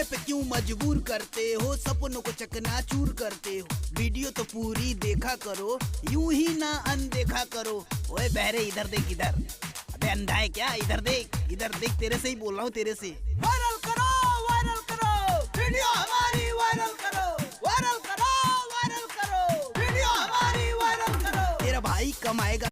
करने पे क्यों मजबूर करते हो, सपनों को चकनाचूर करते हो। वीडियो तो पूरी देखा करो, यूं ही ना अनदेखा करो। ओए बहरे इधर देख इधर, अबे अंधा है क्या? इधर देख, तेरे से ही बोल रहा हूँ, तेरे से। वायरल करो वीडियो हमारी, वायरल करो वीडियो हमारी, वायरल करो। तेरा भाई कमाएगा